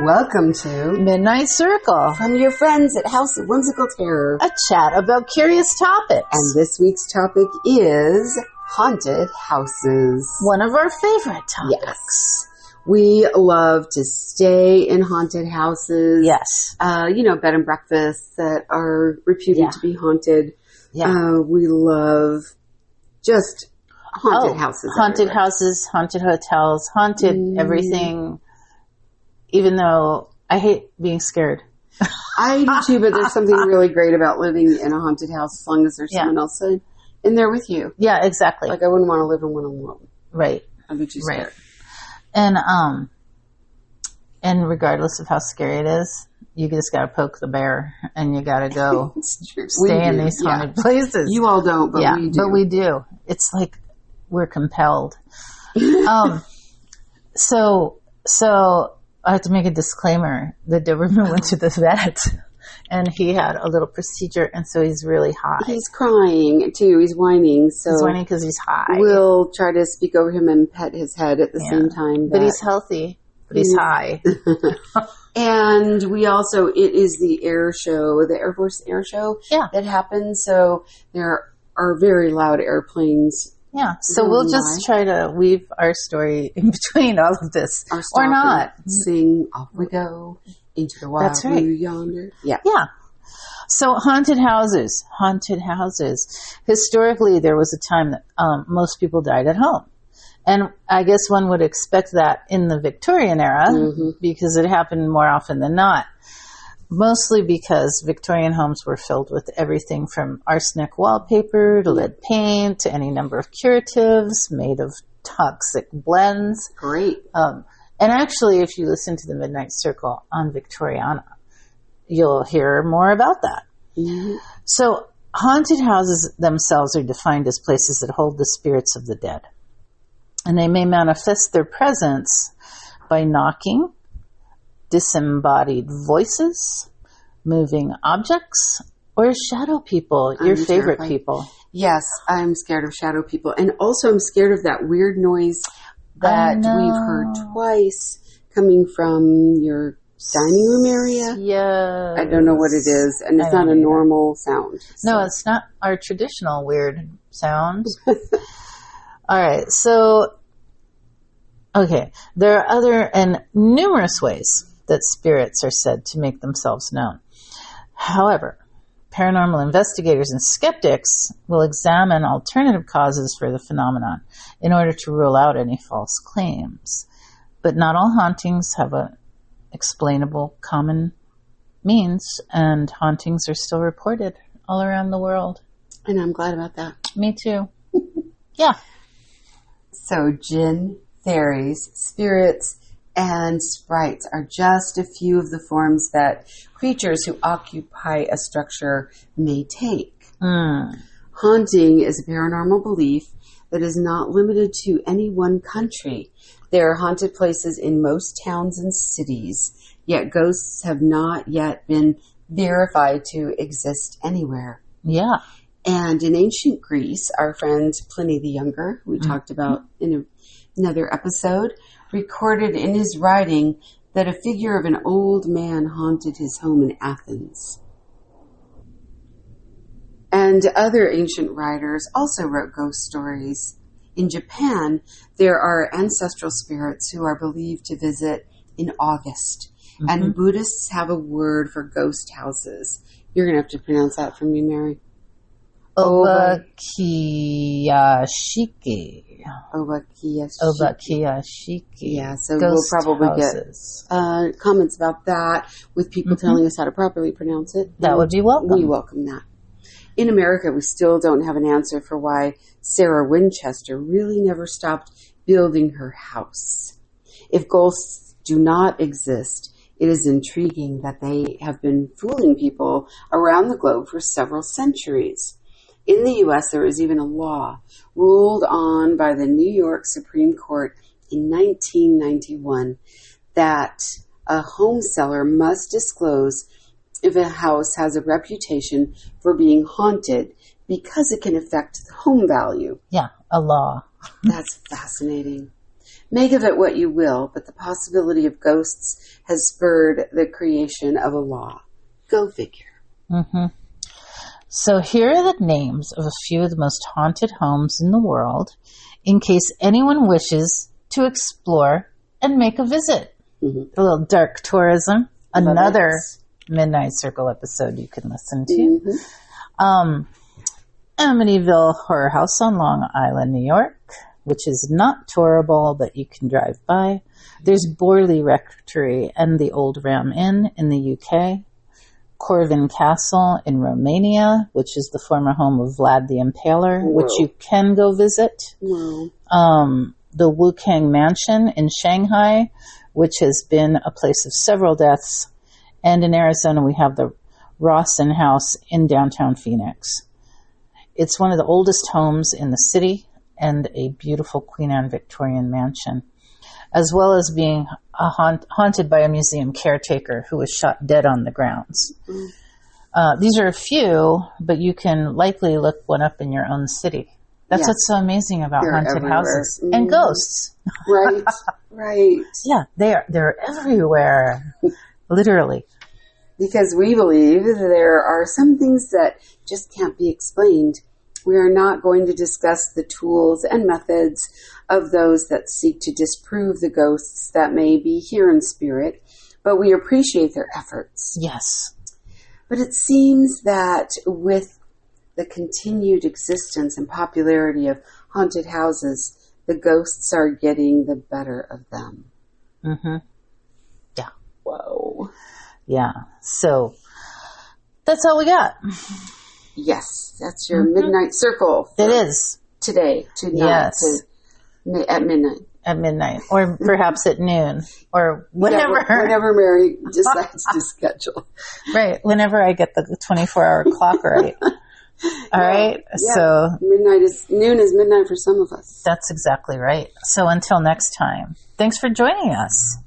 Welcome to Midnight Circle, from your friends at House of Whimsical Terror. a chat about curious topics. And this week's topic is haunted houses. One of our favorite topics. Yes. We love to stay in haunted houses. Yes. Bed and breakfasts that are reputed to be haunted. Yeah. We love just haunted houses. Haunted everywhere. houses, haunted hotels, haunted everything. Even though I hate being scared. I do too, but there's something really great about living in a haunted house as long as there's someone else in there with you. Yeah, exactly. Like I wouldn't want to live in one alone. Right. I'd be too scared. And regardless of how scary it is, you just got to poke the bear and you got to go stay in these haunted places. You all don't, but we do. But we do. It's like we're compelled. So I have to make a disclaimer. The Doberman went to the vet and he had a little procedure, and so he's really high. He's crying too. He's whining. So he's whining because he's high. We'll try to speak over him and pet his head at the same time. But he's healthy. But he's high. And we also, it is the air show, the Air Force air show that happens. So there are very loud airplanes. Yeah. So we'll just try to weave our story in between all of this. Or not. Sing, off we go, into the wild blue yonder. Yeah. Yeah. So haunted houses. Historically, there was a time that most people died at home. And I guess one would expect that in the Victorian era because it happened more often than not. Mostly because Victorian homes were filled with everything from arsenic wallpaper to lead paint to any number of curatives made of toxic blends. Great. And actually, if you listen to the Midnight Circle on Victoriana, you'll hear more about that. Mm-hmm. So haunted houses themselves are defined as places that hold the spirits of the dead. And they may manifest their presence by knocking, disembodied voices, moving objects, or shadow people, your favorite people. Yes, I'm scared of shadow people. And also I'm scared of that weird noise that we've heard twice coming from your dining room area. Yeah. I don't know what it is. And it's not a normal sound. So. No, it's not our traditional weird sound. All right. So, there are other and numerous ways that spirits are said to make themselves known. However, paranormal investigators and skeptics will examine alternative causes for the phenomenon in order to rule out any false claims. But not all hauntings have a explainable common means, and hauntings are still reported all around the world. And I'm glad about that. Me too. Yeah. So jinn, fairies, spirits, and sprites are just a few of the forms that creatures who occupy a structure may take. Haunting is a paranormal belief that is not limited to any one country. There are haunted places in most towns and cities, yet ghosts have not yet been verified to exist anywhere. Yeah. And in ancient Greece, our friend Pliny the Younger, who we talked about in another episode, recorded in his writing that a figure of an old man haunted his home in Athens. And other ancient writers also wrote ghost stories. In Japan, there are ancestral spirits who are believed to visit in August. And Buddhists have a word for ghost houses. You're going to have to pronounce that for me, Mary. Obakiyashiki. Obakiyashiki. Yeah, so we'll probably get comments about that with people telling us how to properly pronounce it. That would be welcome. We welcome that. In America, we still don't have an answer for why Sarah Winchester really never stopped building her house. If ghosts do not exist, it is intriguing that they have been fooling people around the globe for several centuries. In the U.S., there is even a law ruled on by the New York Supreme Court in 1991 that a home seller must disclose if a house has a reputation for being haunted because it can affect the home value. Yeah, a law. That's fascinating. Make of it what you will, but the possibility of ghosts has spurred the creation of a law. Go figure. Mm-hmm. So here are the names of a few of the most haunted homes in the world, in case anyone wishes to explore and make a visit. Mm-hmm. A little dark tourism. Another Midnight Circle episode you can listen to. Mm-hmm. Amityville Horror House on Long Island, New York, which is not tourable, but you can drive by. There's Borley Rectory and the Old Ram Inn in the UK. Corvin Castle in Romania, which is the former home of Vlad the Impaler, which you can go visit. The Wukang Mansion in Shanghai, which has been a place of several deaths. And in Arizona, we have the Rawson House in downtown Phoenix. It's one of the oldest homes in the city and a beautiful Queen Anne Victorian mansion, as well as being haunted by a museum caretaker who was shot dead on the grounds. These are a few, but you can likely look one up in your own city. That's what's so amazing about haunted houses and ghosts. Right, right. Yeah, they're everywhere, literally. Because we believe there are some things that just can't be explained. We are not going to discuss the tools and methods of those that seek to disprove the ghosts that may be here in spirit, but we appreciate their efforts. Yes. But it seems that with the continued existence and popularity of haunted houses, the ghosts are getting the better of them. Mm-hmm. Yeah. Whoa. Yeah. So that's all we got. Yes, that's your Midnight Circle. It is. Tonight. Yes. At midnight. At midnight. Or perhaps at noon. Or whenever. Yeah, whenever Mary decides to schedule. Right. Whenever I get the 24-hour clock right. All right. Yeah. So noon is midnight for some of us. That's exactly right. So until next time, thanks for joining us.